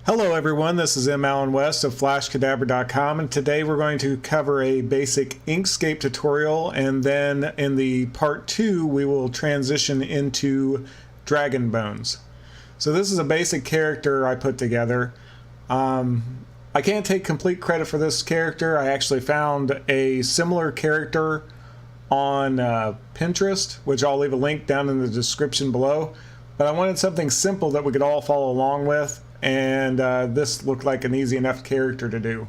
Hello everyone, this is M. Allen West of FlashCadabra.com, and today we're going to cover a basic Inkscape tutorial, and then in the part 2 we will transition into Dragonbones. So this is a basic character I put together. I can't take complete credit for this character. I actually found a similar character on Pinterest, which I'll leave a link down in the description below. But I wanted something simple that we could all follow along with, and this looked like an easy enough character to do.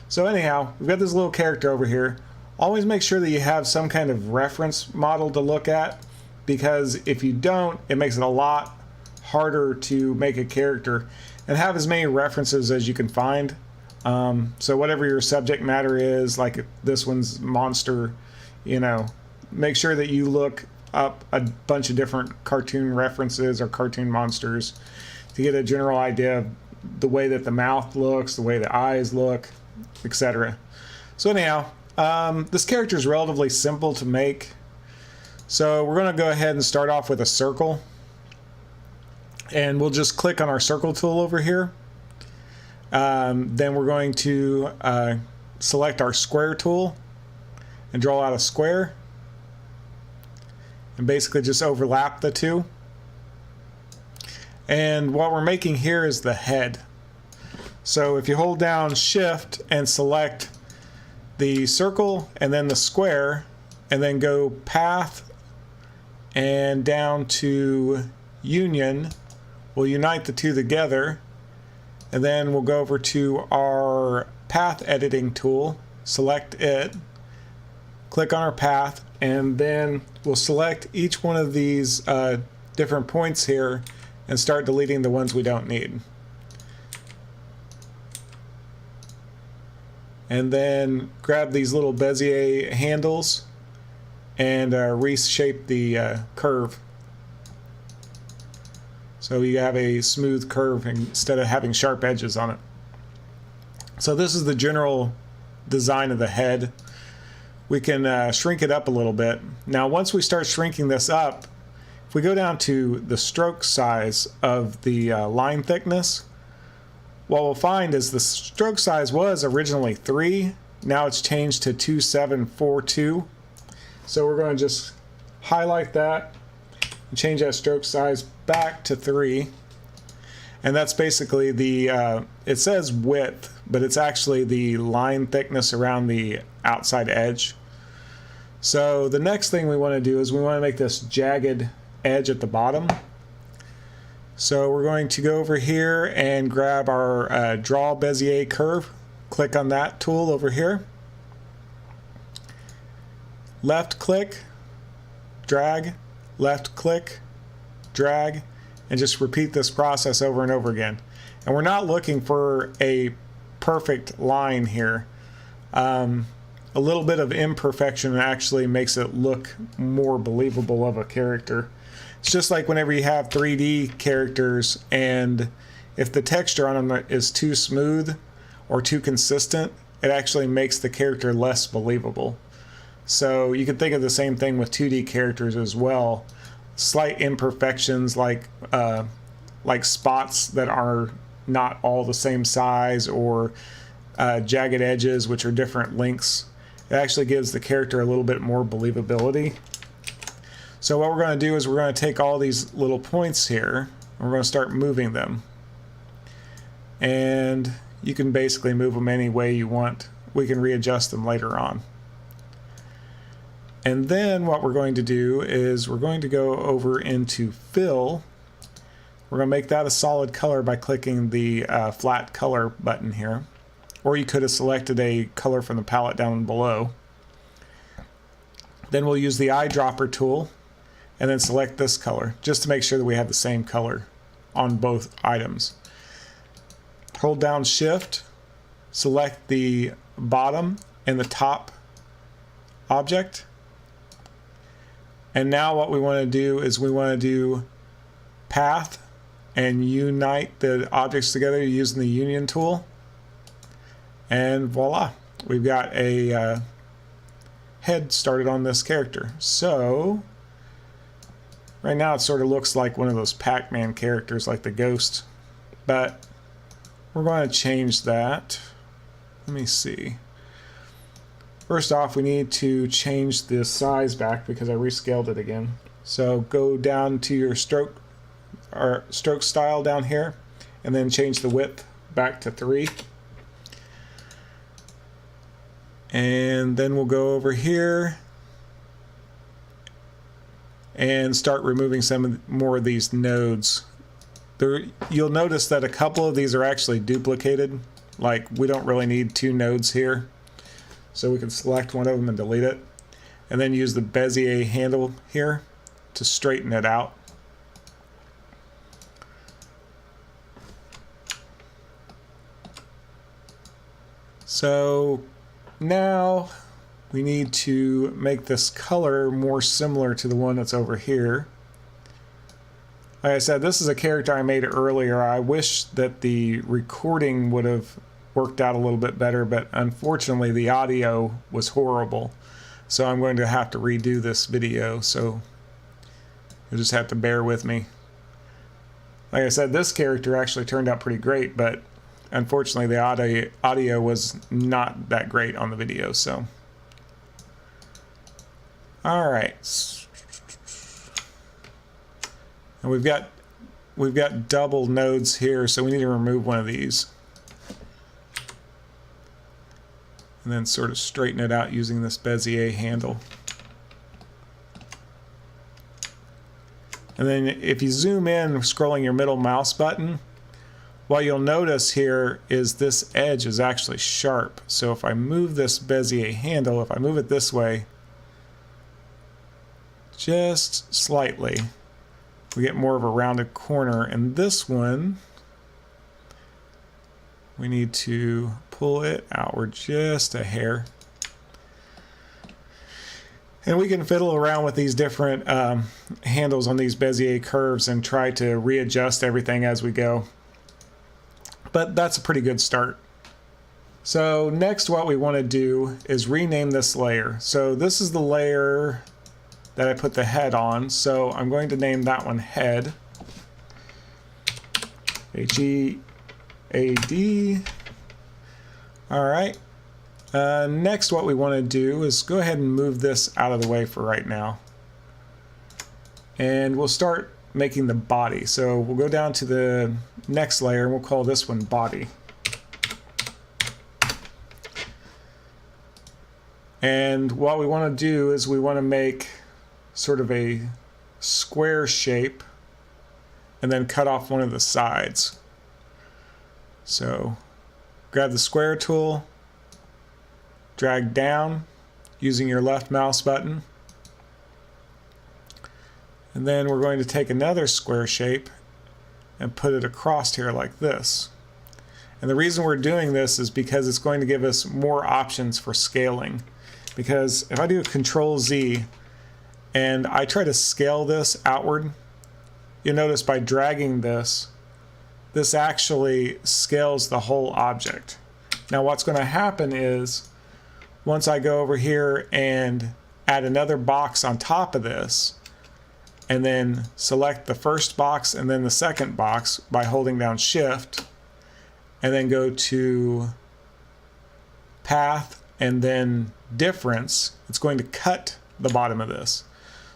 So anyhow, we've got this little character over here. Always make sure that you have some kind of reference model to look at, because if you don't, it makes it a lot harder to make a character, and have as many references as you can find. So whatever your subject matter is, like this one's monster, you know, make sure that you look up a bunch of different cartoon references or cartoon monsters to get a general idea of the way that the mouth looks, the way the eyes look, etc. So anyhow, this character is relatively simple to make. So we're going to go ahead and start off with a circle. And we'll just click on our circle tool over here. Then we're going to select our square tool and draw out a square. And basically just overlap the two. And what we're making here is the head. So if you hold down Shift and select the circle and then the square, and then go Path and down to Union, we'll unite the two together, and then we'll go over to our path editing tool, select it, click on our path, and then we'll select each one of these different points here and start deleting the ones we don't need. And then grab these little Bezier handles and reshape the curve, so you have a smooth curve instead of having sharp edges on it. So this is the general design of the head. We can shrink it up a little bit. Now once we start shrinking this up, if we go down to the stroke size of the line thickness, what we'll find is the stroke size was originally 3, now it's changed to 2742. So we're going to just highlight that and change that stroke size back to 3. And that's basically the, it says width, but it's actually the line thickness around the outside edge. So the next thing we want to do is we want to make this jagged edge at the bottom. So we're going to go over here and grab our Draw Bezier Curve. Click on that tool over here. Left click, drag, left click, drag, and just repeat this process over and over again. And we're not looking for a perfect line here. A little bit of imperfection actually makes it look more believable of a character. It's just like whenever you have 3D characters, and if the texture on them is too smooth or too consistent, it actually makes the character less believable. So you can think of the same thing with 2D characters as well. Slight imperfections like spots that are not all the same size, or jagged edges which are different lengths. It actually gives the character a little bit more believability. So what we're going to do is we're going to take all these little points here and we're going to start moving them. And you can basically move them any way you want. We can readjust them later on. And then what we're going to do is we're going to go over into Fill. We're going to make that a solid color by clicking the flat color button here. Or you could have selected a color from the palette down below. Then we'll use the eyedropper tool and then select this color, just to make sure that we have the same color on both items. Hold down Shift, select the bottom and the top object. And now what we want to do is we want to do Path and unite the objects together using the Union tool. And voila, we've got a head started on this character. So Right now it sort of looks like one of those Pac-Man characters, like the ghost, but we're going to change that. Let me see. First off, we need to change the size back because I rescaled it again. So go down to your stroke style down here and then change the width back to 3. And then we'll go over here and start removing some more of these nodes. You'll notice that a couple of these are actually duplicated. Like, we don't really need 2 nodes here. So we can select one of them and delete it. And then use the Bezier handle here to straighten it out. So now we need to make this color more similar to the one that's over here. Like I said, this is a character I made earlier. I wish that the recording would have worked out a little bit better, but unfortunately the audio was horrible. So I'm going to have to redo this video, so you'll just have to bear with me. Like I said, this character actually turned out pretty great, but unfortunately the audio was not that great on the video, so. Alright. And we've got double nodes here, so we need to remove one of these. And then sort of straighten it out using this Bezier handle. And then if you zoom in, scrolling your middle mouse button, what you'll notice here is this edge is actually sharp. So if I move this Bezier handle, if I move it this way, just slightly, we get more of a rounded corner. And this one, we need to pull it outward just a hair. And we can fiddle around with these different handles on these Bezier curves and try to readjust everything as we go. But that's a pretty good start. So next what we want to do is rename this layer. So this is the layer that I put the head on. So I'm going to name that one Head. H-E-A-D. All right. Next what we want to do is go ahead and move this out of the way for right now. And we'll start making the body. So we'll go down to the next layer and we'll call this one Body. And what we want to do is we want to make sort of a square shape and then cut off one of the sides. So grab the square tool, drag down using your left mouse button, and then we're going to take another square shape and put it across here like this. And the reason we're doing this is because it's going to give us more options for scaling. Because if I do a Control Z and I try to scale this outward, you'll notice by dragging this, this actually scales the whole object. Now what's going to happen is once I go over here and add another box on top of this, and then select the first box and then the second box by holding down Shift, and then go to Path and then Difference, it's going to cut the bottom of this.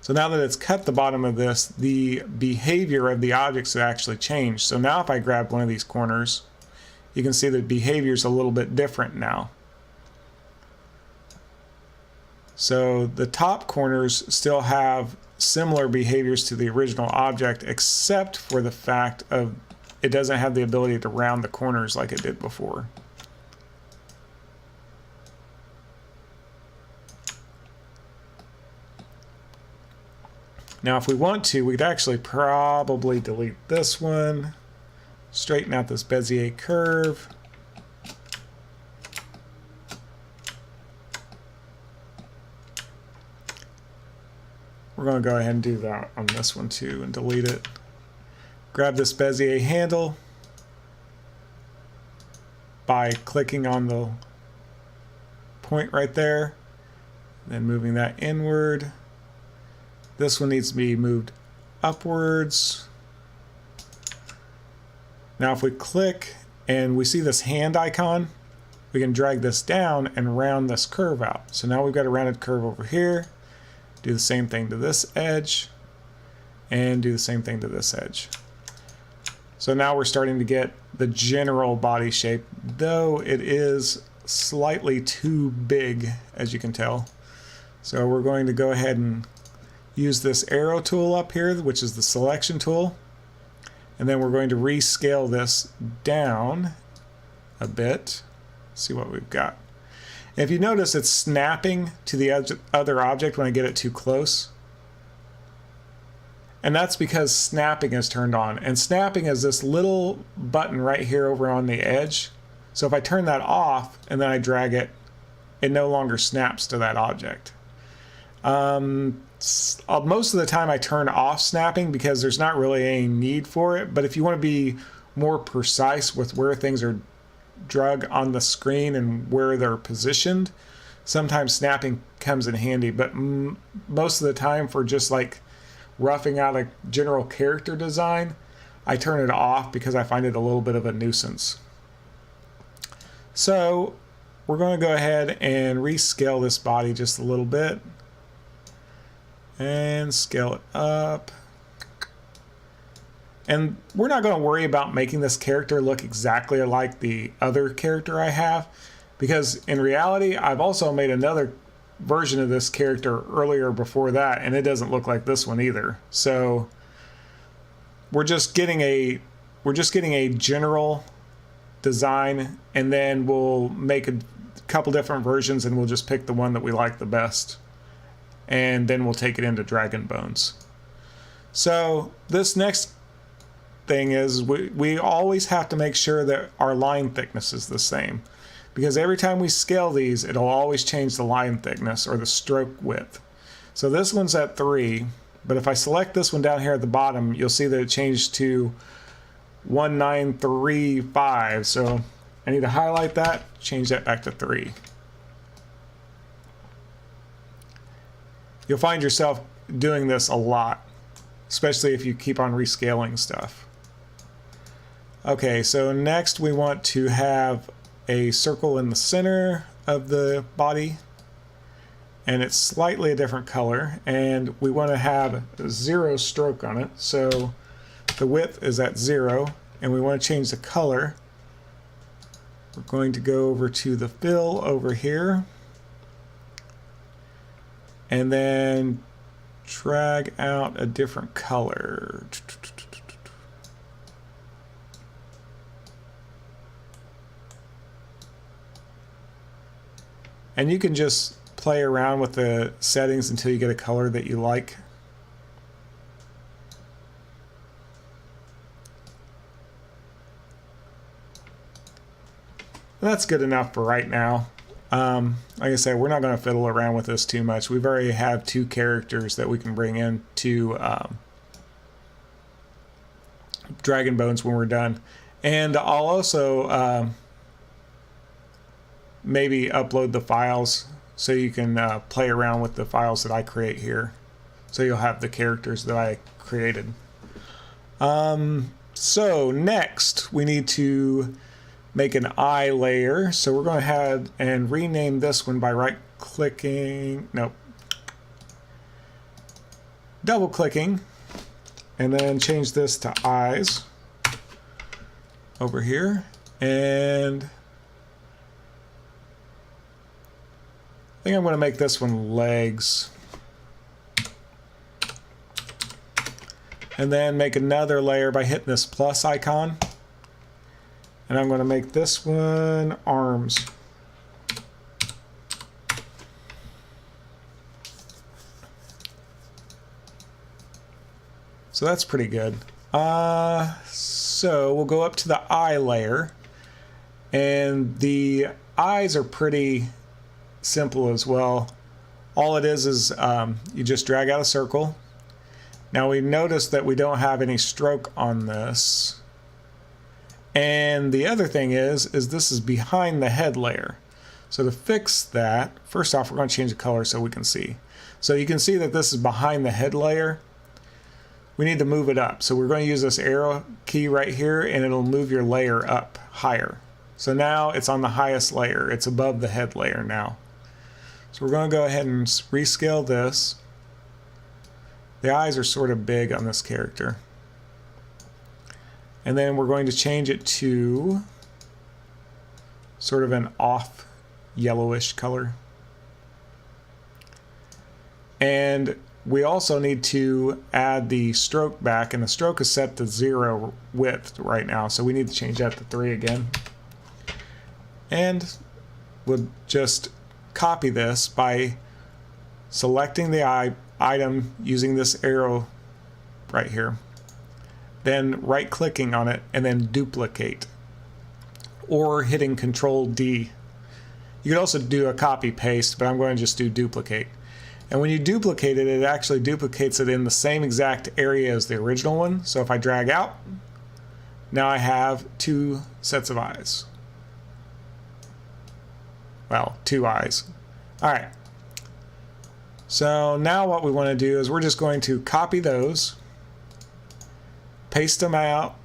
So now that it's cut the bottom of this, the behavior of the objects has actually changed. So now if I grab one of these corners, you can see the behavior is a little bit different now. So the top corners still have similar behaviors to the original object, except for the fact of it doesn't have the ability to round the corners like it did before. Now if we want to, we could actually probably delete this one, straighten out this Bezier curve. We're going to go ahead and do that on this one too and delete it. Grab this Bezier handle by clicking on the point right there, then moving that inward. This one needs to be moved upwards. Now if we click and we see this hand icon, we can drag this down and round this curve out. So now we've got a rounded curve over here. Do the same thing to this edge, and do the same thing to this edge. So now we're starting to get the general body shape, though it is slightly too big, as you can tell. So we're going to go ahead and use this arrow tool up here, which is the selection tool. And then we're going to rescale this down a bit. See what we've got. And if you notice, it's snapping to the other object when I get it too close. And that's because snapping is turned on. And snapping is this little button right here over on the edge. So if I turn that off and then I drag it, it no longer snaps to that object. Most of the time I turn off snapping because there's not really any need for it. But if you want to be more precise with where things are drug on the screen and where they're positioned, sometimes snapping comes in handy. But most of the time, for just like roughing out a general character design, I turn it off because I find it a little bit of a nuisance. So we're going to go ahead and rescale this body just a little bit and scale it up. And we're not going to worry about making this character look exactly like the other character I have, because in reality I've also made another version of this character earlier before that, and it doesn't look like this one either. So we're just getting a general design, and then we'll make a couple different versions and we'll just pick the one that we like the best, and then we'll take it into Dragonbones. So this next thing is we always have to make sure that our line thickness is the same, because every time we scale these, it'll always change the line thickness or the stroke width. So this one's at 3, but if I select this one down here at the bottom, you'll see that it changed to 1935. So I need to highlight that, change that back to 3. You'll find yourself doing this a lot, especially if you keep on rescaling stuff. Okay, so next we want to have a circle in the center of the body, and it's slightly a different color, and we want to have 0 stroke on it. So the width is at 0, and we want to change the color. We're going to go over to the fill over here, and then drag out a different color. And you can just play around with the settings until you get a color that you like. That's good enough for right now. Like I said, we're not going to fiddle around with this too much. We've already have 2 characters that we can bring into Dragonbones when we're done. And I'll also maybe upload the files so you can play around with the files that I create here. So you'll have the characters that I created. So next we need to make an eye layer. So we're going to ahead and rename this one by double clicking, and then change this to eyes over here. And I think I'm going to make this one legs. And then make another layer by hitting this plus icon. And I'm going to make this one arms. So that's pretty good. So we'll go up to the eye layer. And the eyes are pretty simple as well. All it is you just drag out a circle. Now we notice that we don't have any stroke on this. And the other thing is this is behind the head layer. So to fix that, first off, we're going to change the color so we can see. So you can see that this is behind the head layer. we need to move it up. So we're going to use this arrow key right here, and it'll move your layer up higher. So now it's on the highest layer. It's above the head layer now. So we're going to go ahead and rescale this. The eyes are sort of big on this character. And then we're going to change it to sort of an off yellowish color. And we also need to add the stroke back, and the stroke is set to 0 width right now, so we need to change that to 3 again. And we'll just copy this by selecting the item using this arrow right here, then right clicking on it and then duplicate, or hitting Control D. You could also do a copy paste, but I'm going to just do duplicate. And when you duplicate it, it actually duplicates it in the same exact area as the original one. So if I drag out, now I have 2 sets of eyes. Well, 2 eyes. All right. So now what we want to do is we're just going to copy those, paste them out,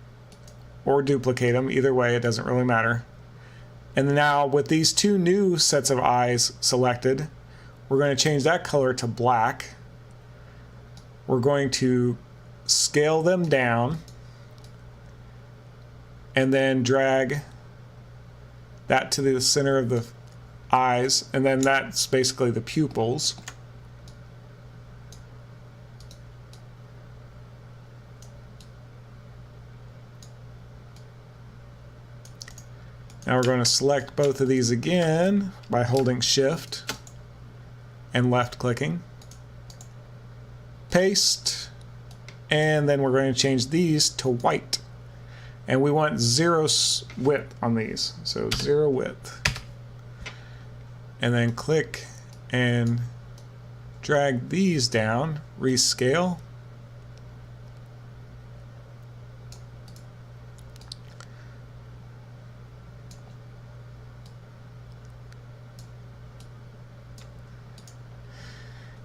or duplicate them. Either way, it doesn't really matter. And now with these 2 new sets of eyes selected, we're going to change that color to black. We're going to scale them down and then drag that to the center of the eyes, and then that's basically the pupils. Now we're going to select both of these again by holding Shift and left clicking, paste, and then we're going to change these to white, and we want 0 width on these, so 0 width, and then click and drag these down, rescale,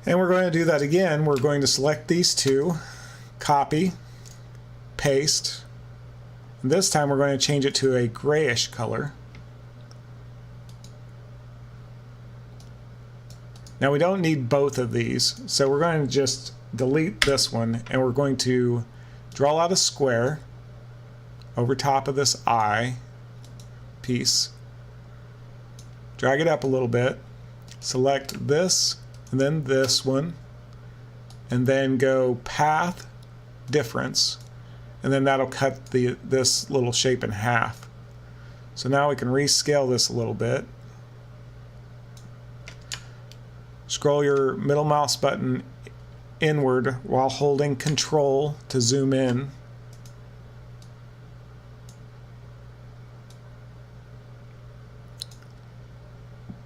and we're going to do that again. We're going to select these 2, copy, paste. And this time we're going to change it to a grayish color. Now we don't need both of these, so we're going to just delete this one, and we're going to draw out a square over top of this eye piece, drag it up a little bit, select this, and then this one, and then go path difference, and then that'll cut this little shape in half. So now we can rescale this a little bit. Scroll your middle mouse button inward while holding Control to zoom in.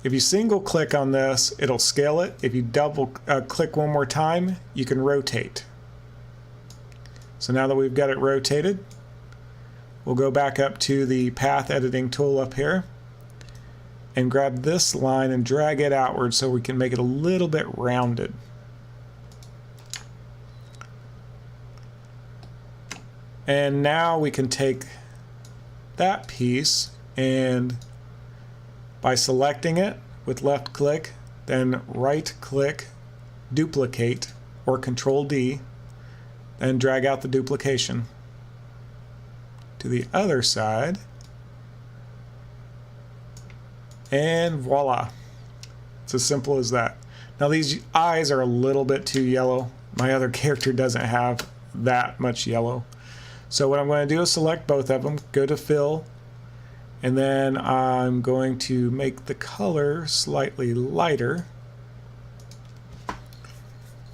If you single click on this, it'll scale it. If you double click one more time, you can rotate. So now that we've got it rotated, we'll go back up to the path editing tool up here and grab this line and drag it outward so we can make it a little bit rounded. And now we can take that piece, and by selecting it with left click, then right click, duplicate, or Control D, and drag out the duplication to the other side, and voila. It's as simple as that. Now these eyes are a little bit too yellow. My other character doesn't have that much yellow. So what I'm going to do is select both of them, go to Fill, and then I'm going to make the color slightly lighter.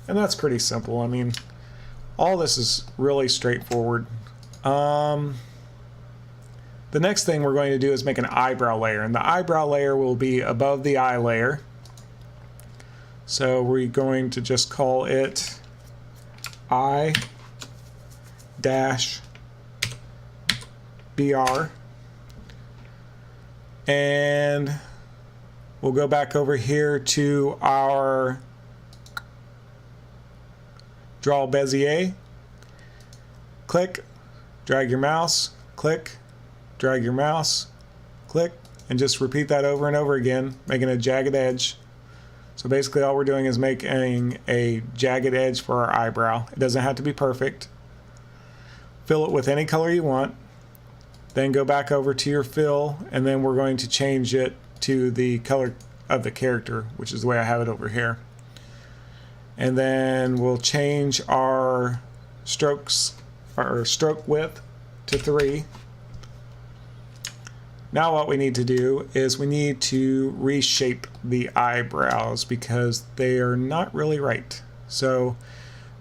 And that's pretty simple. I mean, all this is really straightforward. The next thing we're going to do is make an eyebrow layer, and the eyebrow layer will be above the eye layer. So we're going to just call it eye dash BR, and we'll go back over here to our Draw Bezier, click, drag your mouse, click, drag your mouse, click, and just repeat that over and over again, making a jagged edge. So basically all we're doing is making a jagged edge for our eyebrow. It doesn't have to be perfect. Fill it with any color you want. Then go back over to your fill, and then we're going to change it to the color of the character, which is the way I have it over here. And then we'll change our strokes, or stroke width, to 3. Now what we need to do is we need to reshape the eyebrows because they are not really right. So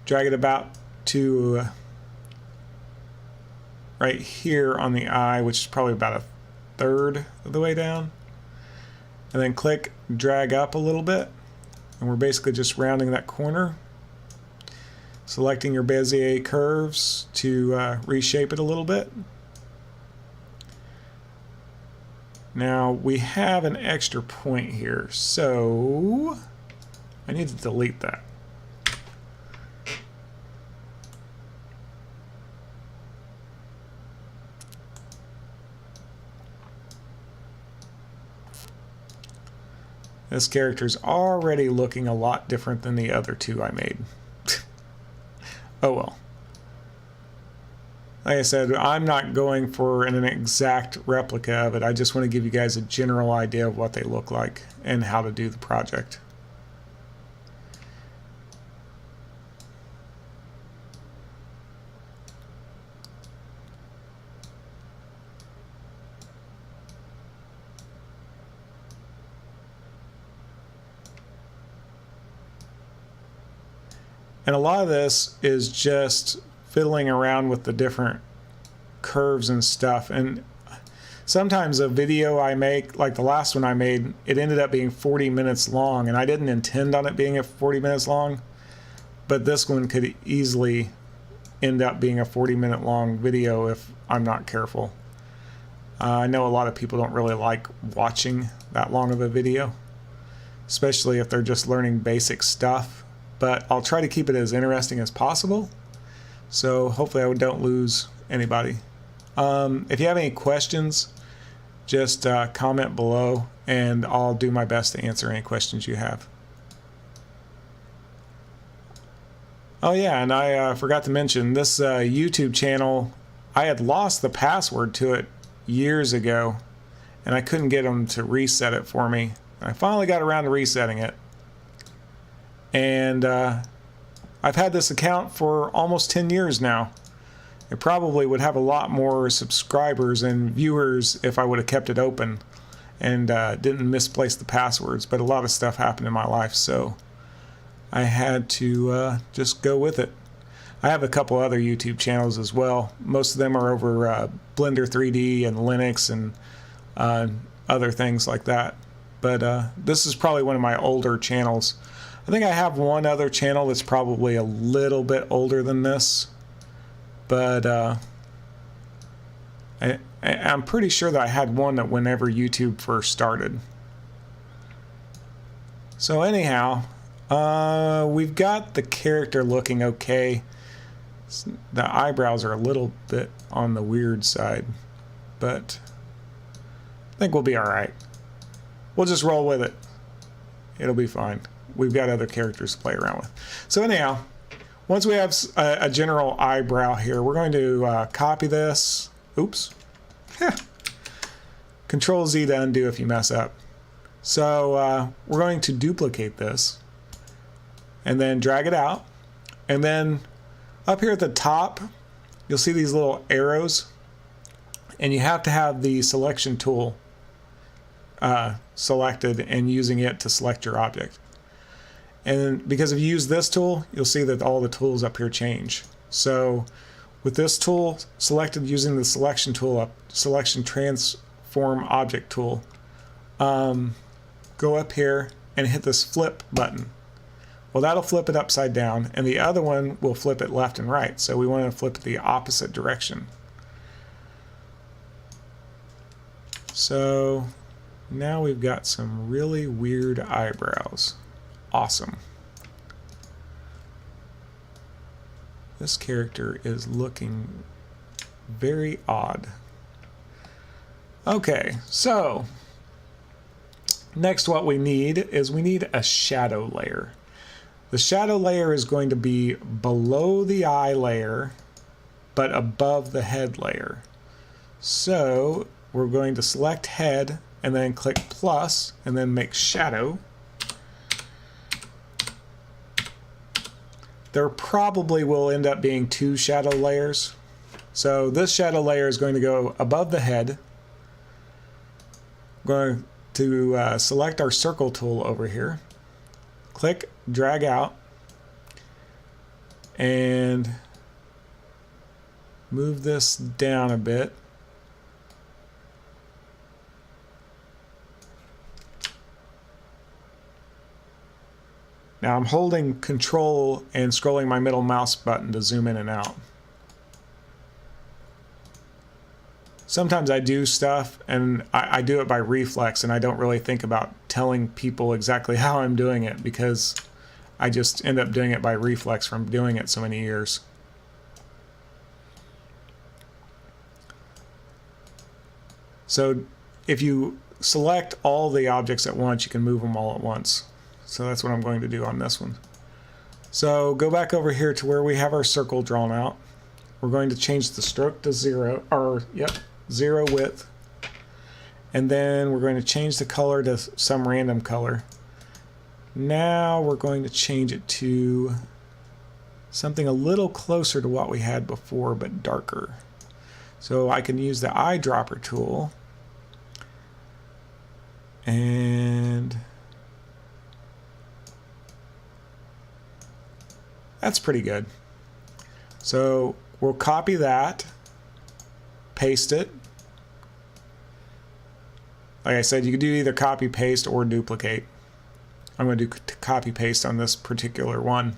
drag it about to right here on the eye, which is probably about 1/3 of the way down. And then click, drag up a little bit, and we're basically just rounding that corner. Selecting your Bezier curves to reshape it a little bit. Now we have an extra point here, so I need to delete that. This character's already looking a lot different than the other two I made. Oh well. Like I said, I'm not going for an exact replica of it. I just want to give you guys a general idea of what they look like and how to do the project. And a lot of this is just fiddling around with the different curves and stuff. And sometimes a video I make, like the last one I made, it ended up being 40 minutes long, and I didn't intend on it being at 40 minutes long, but this one could easily end up being a 40-minute long video if I'm not careful. I know a lot of people don't really like watching that long of a video, especially if they're just learning basic stuff, but I'll try to keep it as interesting as possible. So hopefully I don't lose anybody. If you have any questions, just comment below and I'll do my best to answer any questions you have. Oh yeah, and I forgot to mention this YouTube channel, I had lost the password to it years ago and I couldn't get them to reset it for me. I finally got around to resetting it. And I've had this account for almost 10 years now. It probably would have a lot more subscribers and viewers if I would have kept it open and didn't misplace the passwords, but a lot of stuff happened in my life, so I had to just go with it. I have a couple other YouTube channels as well. Most of them are over Blender 3D and Linux and other things like that. But this is probably one of my older channels. I think I have one other channel that's probably a little bit older than this, but I'm pretty sure that I had one that whenever YouTube first started. So anyhow, we've got the character looking okay. The eyebrows are a little bit on the weird side, but I think we'll be alright. We'll just roll with it. It'll be fine. We've got other characters to play around with. So anyhow, once we have a general eyebrow here, we're going to copy this. Oops. Control Z to undo if you mess up. So we're going to duplicate this and then drag it out. And then up here at the top, you'll see these little arrows. And you have to have the selection tool selected and using it to select your object. And because if you use this tool, you'll see that all the tools up here change. So with this tool selected using the selection tool, selection transform object tool, go up here and hit this flip button. Well, that'll flip it upside down, and the other one will flip it left and right. So we want to flip it the opposite direction. So now we've got some really weird eyebrows. Awesome. This character is looking very odd. Okay, so next what we need is we need a shadow layer. The shadow layer is going to be below the eye layer, but above the head layer. So we're going to select head and then click plus and then make shadow. There probably will end up being two shadow layers. So this shadow layer is going to go above the head. We're going to select our circle tool over here. Click, drag out, and move this down a bit. Now I'm holding Control and scrolling my middle mouse button to zoom in and out. Sometimes I do stuff and I do it by reflex and I don't really think about telling people exactly how I'm doing it because I just end up doing it by reflex from doing it so many years. So if you select all the objects at once, you can move them all at once. So that's what I'm going to do on this one. So go back over here to where we have our circle drawn out. We're going to change the stroke to 0, or zero width. And then we're going to change the color to some random color. Now we're going to change it to something a little closer to what we had before, but darker. So I can use the eyedropper tool and that's pretty good. So we'll copy that, paste it. Like I said, you can do either copy, paste, or duplicate. I'm going to do copy, paste on this particular one.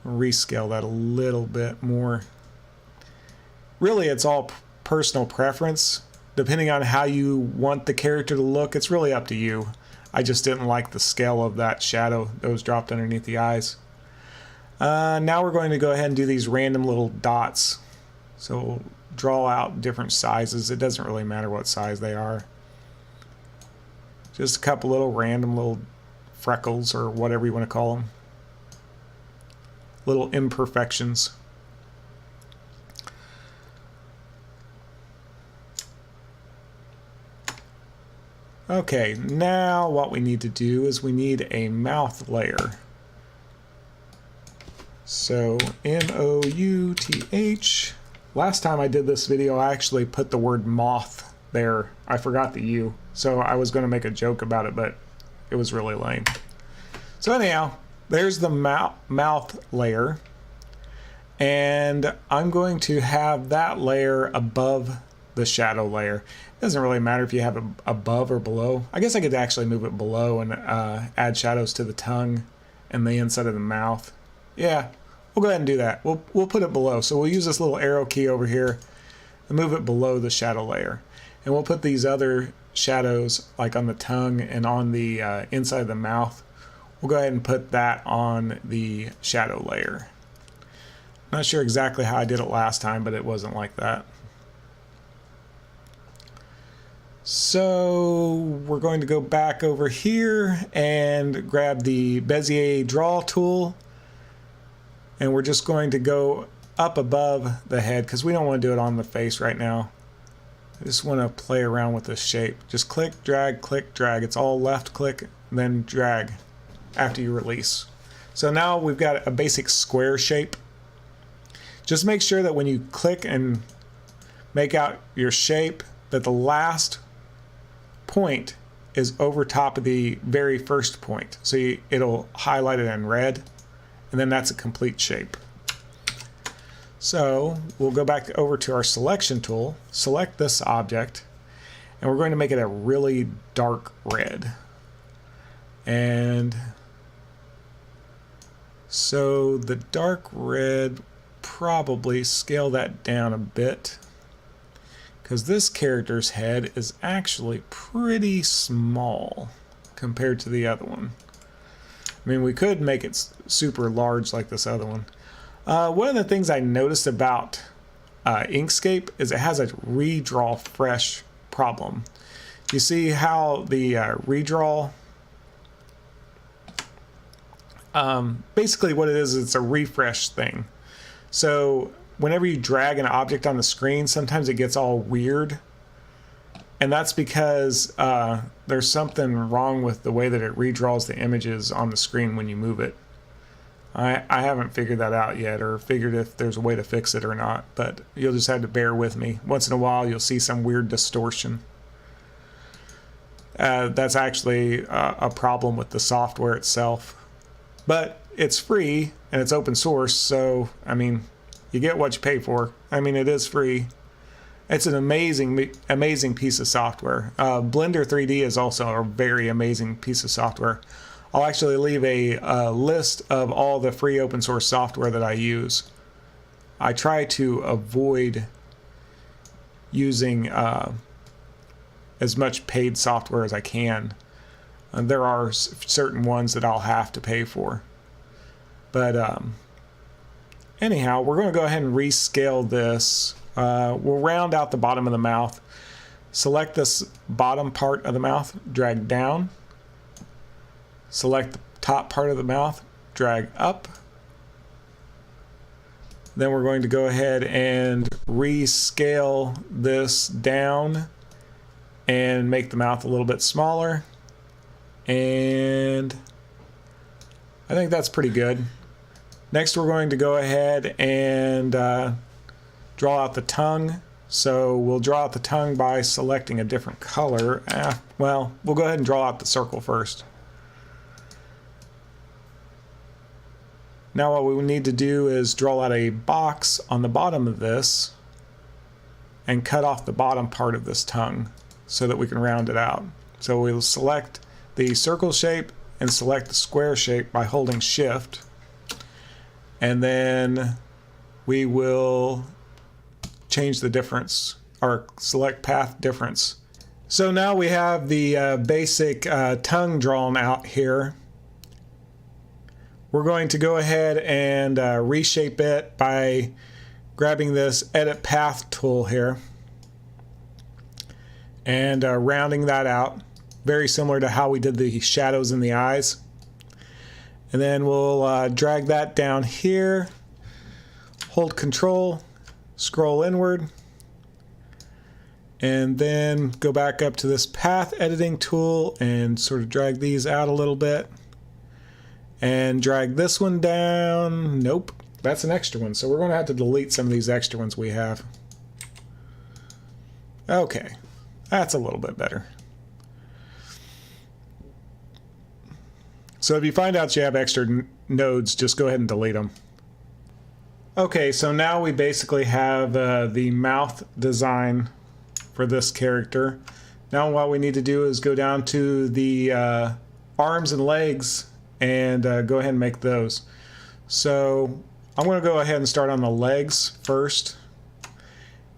Rescale that a little bit more. Really, it's all personal preference. Depending on how you want the character to look, it's really up to you. I just didn't like the scale of that shadow that was dropped underneath the eyes. Now we're going to go ahead and do these random little dots. So we'll draw out different sizes. It doesn't really matter what size they are. Just a couple little random little freckles or whatever you want to call them. Little imperfections. Okay, now what we need to do is we need a mouth layer. So M-O-U-T-H. Last time I did this video, I actually put the word moth there. I forgot the U, so I was going to make a joke about it, but it was really lame. So anyhow, there's the mouth layer, and I'm going to have that layer above the shadow layer. It doesn't really matter if you have it above or below. I guess I could actually move it below and add shadows to the tongue and the inside of the mouth. Yeah, we'll go ahead and do that. We'll put it below. So we'll use this little arrow key over here and move it below the shadow layer. And we'll put these other shadows like on the tongue and on the inside of the mouth. We'll go ahead and put that on the shadow layer. Not sure exactly how I did it last time, but it wasn't like that. So we're going to go back over here and grab the Bezier draw tool, and we're just going to go up above the head because we don't want to do it on the face right now. I just want to play around with this shape. Just click, drag, it's all left click and then drag after you release. So now we've got a basic square shape. Just make sure that when you click and make out your shape that the last point is over top of the very first point. So it'll highlight it in red, and then that's a complete shape. So we'll go back over to our selection tool, select this object, and we're going to make it a really dark red. And so the dark red, probably scale that down a bit, because this character's head is actually pretty small. compared to the other one. I mean, we could make it super large like this other one. One of the things I noticed about Inkscape is it has a redraw fresh problem. You see how the redraw, basically what it is, it's a refresh thing. So whenever you drag an object on the screen, sometimes it gets all weird. And that's because there's something wrong with the way that it redraws the images on the screen when you move it. I haven't figured that out yet, or figured if there's a way to fix it or not, but you'll just have to bear with me. Once in a while you'll see some weird distortion. That's actually a problem with the software itself. But it's free and it's open source, so I mean, you get what you pay for. I mean, it is free. It's an amazing piece of software. Blender 3D is also a very amazing piece of software. I'll actually leave a list of all the free open source software that I use. I try to avoid using as much paid software as I can. There are certain ones that I'll have to pay for. But anyhow, we're going to go ahead and rescale this. We'll round out the bottom of the mouth. Select this bottom part of the mouth, drag down. Select the top part of the mouth, drag up. Then we're going to go ahead and rescale this down and make the mouth a little bit smaller. And I think that's pretty good. Next, we're going to go ahead and draw out the tongue. So we'll draw out the tongue by selecting a different color. Well, we'll go ahead and draw out the circle first. Now what we need to do is draw out a box on the bottom of this and cut off the bottom part of this tongue so that we can round it out. So we'll select the circle shape and select the square shape by holding Shift, and then we will change the difference, or select path difference. So now we have the basic tongue drawn out here. We're going to go ahead and reshape it by grabbing this Edit Path tool here and rounding that out, very similar to how we did the shadows in the eyes. And then we'll drag that down here, hold Control, scroll inward, and then go back up to this path editing tool and sort of drag these out a little bit. And drag this one down. Nope, that's an extra one. So we're going to have to delete some of these extra ones we have. Okay, that's a little bit better. So if you find out you have extra nodes, just go ahead and delete them. Okay, so now we basically have the mouth design for this character. Now what we need to do is go down to the arms and legs and go ahead and make those. So I'm going to go ahead and start on the legs first,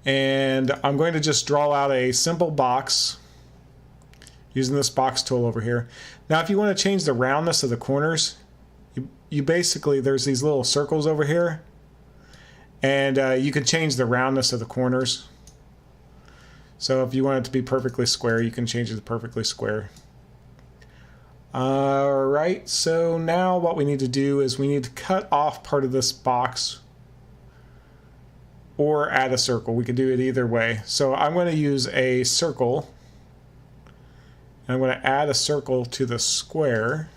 and I'm going to just draw out a simple box using this box tool over here. Now if you want to change the roundness of the corners, you basically, there's these little circles over here, and you can change the roundness of the corners. So if you want it to be perfectly square, you can change it to perfectly square. Alright, so now what we need to do is we need to cut off part of this box or add a circle. We can do it either way. So I'm going to use a circle, and I'm going to add a circle to the square.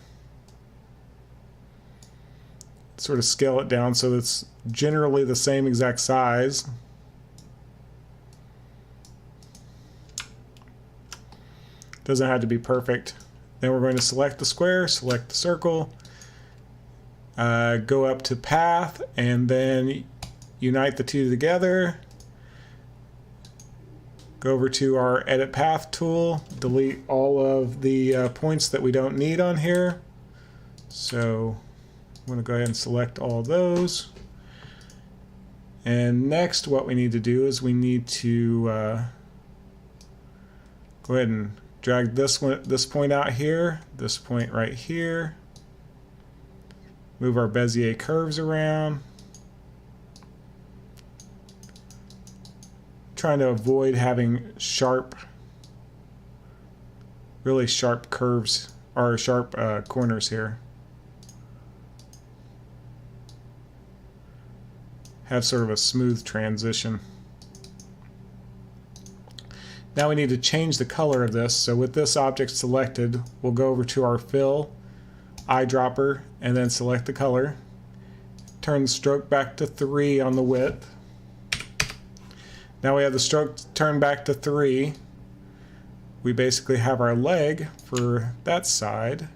Sort of scale it down so it's generally the same exact size. Doesn't have to be perfect. Then we're going to select the square, select the circle, go up to path, and then unite the two together. Go over to our edit path tool, delete all of the points that we don't need on here. So I'm going to go ahead and select all those. And next what we need to do is we need to go ahead and Drag this point out here, this point right here. Move our Bezier curves around. Trying to avoid having really sharp curves or sharp corners here. Have sort of a smooth transition. Now we need to change the color of this. So with this object selected, we'll go over to our fill, eyedropper, and then select the color. Turn the stroke back to 3 on the width. Now we have the stroke turned back to 3. We basically have our leg for that side.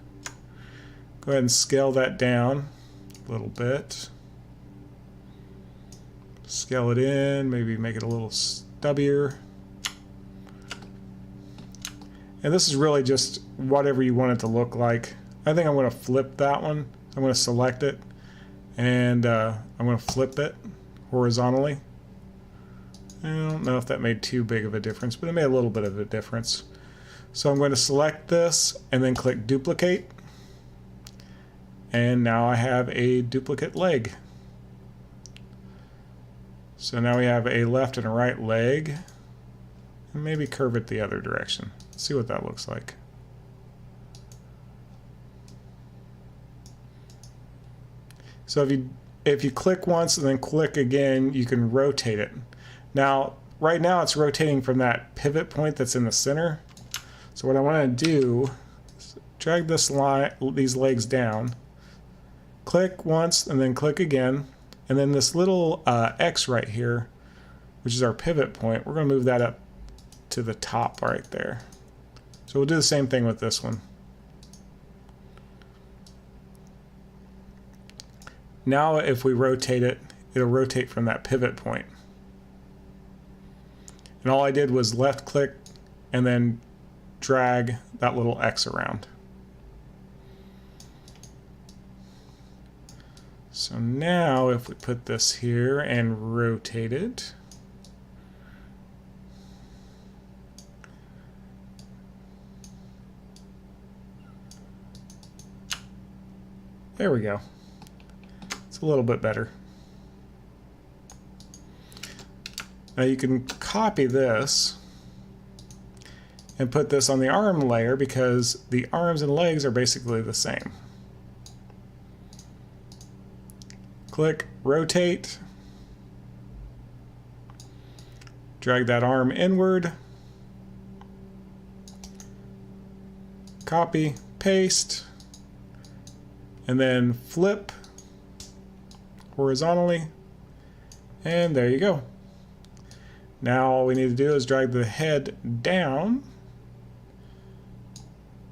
Go ahead and scale that down a little bit. Scale it in, maybe make it a little stubbier. And this is really just whatever you want it to look like. I think I'm going to flip that one. I'm going to select it, and I'm going to flip it horizontally. I don't know if that made too big of a difference, but it made a little bit of a difference. So I'm going to select this and then click duplicate. And now I have a duplicate leg. So now we have a left and a right leg. And maybe curve it the other direction. Let's see what that looks like. So if you click once and then click again, you can rotate it. Now, right now it's rotating from that pivot point that's in the center. So what I want to do is drag these legs down, click once and then click again, and then this little X right here, which is our pivot point, we're going to move that up to the top right there. So we'll do the same thing with this one. Now if we rotate it, it'll rotate from that pivot point. And all I did was left click and then drag that little X around. So now if we put this here and rotate it, there we go. It's a little bit better. Now you can copy this and put this on the arm layer because the arms and legs are basically the same. Click, rotate, drag that arm inward, copy, paste, and then flip horizontally, and there you go. Now all we need to do is drag the head down,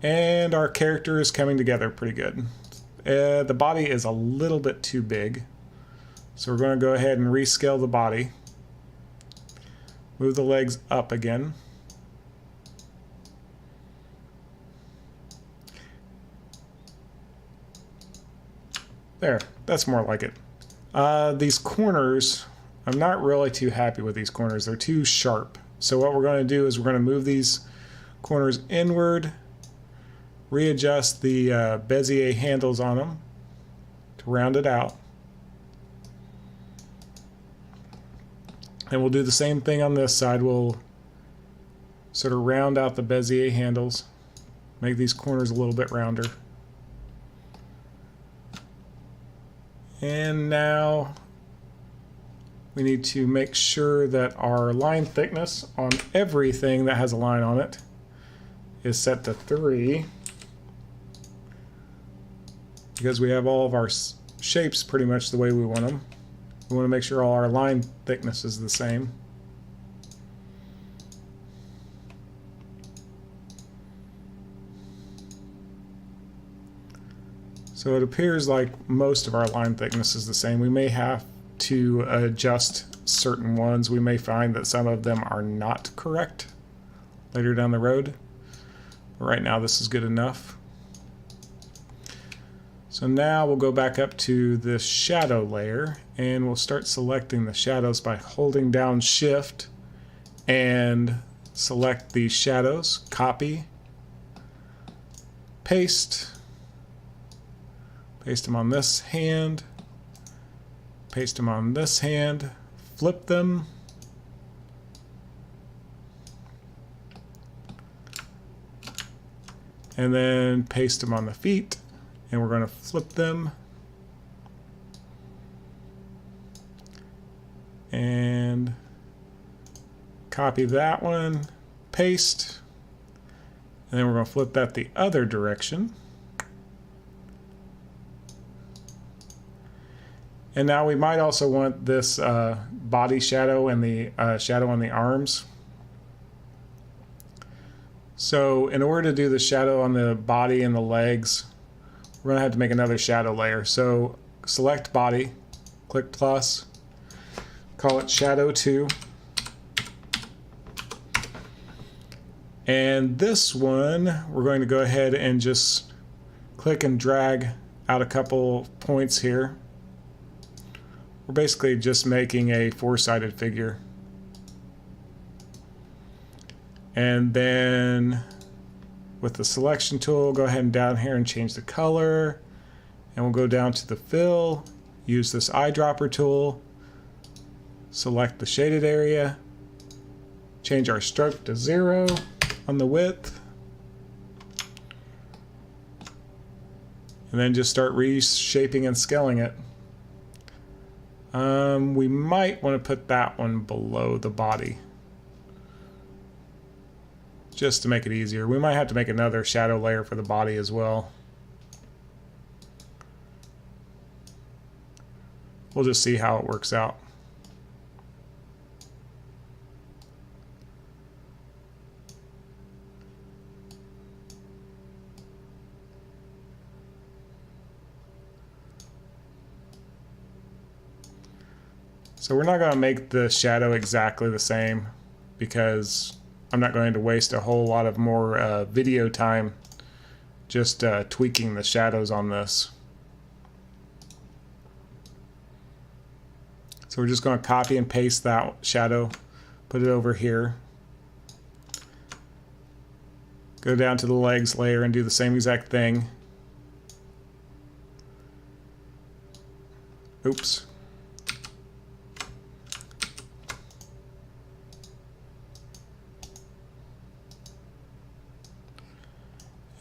and our character is coming together pretty good. The body is a little bit too big, so we're going to go ahead and rescale the body. Move the legs up again. There, that's more like it. These corners, I'm not really too happy with these corners. They're too sharp. So what we're going to do is we're going to move these corners inward, readjust the Bezier handles on them to round it out. And we'll do the same thing on this side. We'll sort of round out the Bezier handles, make these corners a little bit rounder. And now we need to make sure that our line thickness on everything that has a line on it is set to 3, because we have all of our shapes pretty much the way we want them. We want to make sure all our line thickness is the same. So it appears like most of our line thickness is the same. We may have to adjust certain ones. We may find that some of them are not correct later down the road. But right now this is good enough. So now we'll go back up to the shadow layer and we'll start selecting the shadows by holding down Shift and select the shadows, copy, paste them on this hand, paste them on this hand, flip them, and then paste them on the feet, and we're going to flip them and copy that one, paste, and then we're going to flip that the other direction. And now we might also want this body shadow and the shadow on the arms. So in order to do the shadow on the body and the legs, we're going to have to make another shadow layer. So select body, click plus, call it shadow 2. And this one, we're going to go ahead and just click and drag out a couple points here. We're basically just making a four-sided figure. And then with the selection tool, go ahead and down here and change the color. And we'll go down to the fill, use this eyedropper tool, select the shaded area, change our stroke to 0 on the width, and then just start reshaping and scaling it. We might want to put that one below the body just to make it easier. We might have to make another shadow layer for the body as well. We'll just see how it works out. So we're not going to make the shadow exactly the same because I'm not going to waste a whole lot of more video time just tweaking the shadows on this. So we're just going to copy and paste that shadow, put it over here, go down to the legs layer and do the same exact thing. Oops.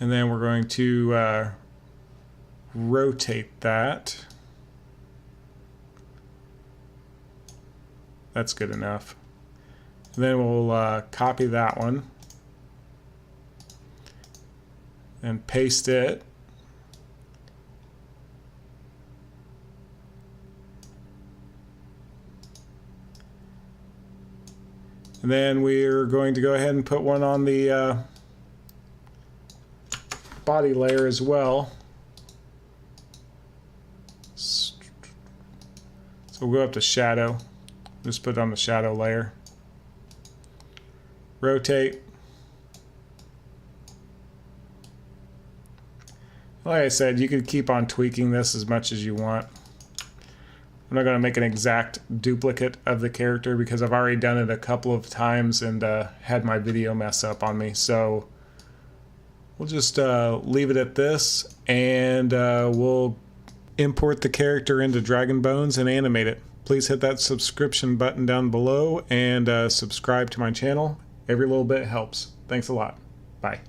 And then we're going to rotate that. That's good enough. And then we'll copy that one and paste it. And then we're going to go ahead and put one on the body layer as well. So we'll go up to shadow, just put it on the shadow layer, rotate. Like I said, you could keep on tweaking this as much as you want. I'm not going to make an exact duplicate of the character because I've already done it a couple of times and had my video mess up on me. So we'll just leave it at this, and we'll import the character into Dragonbones and animate it. Please hit that subscription button down below and subscribe to my channel. Every little bit helps. Thanks a lot. Bye.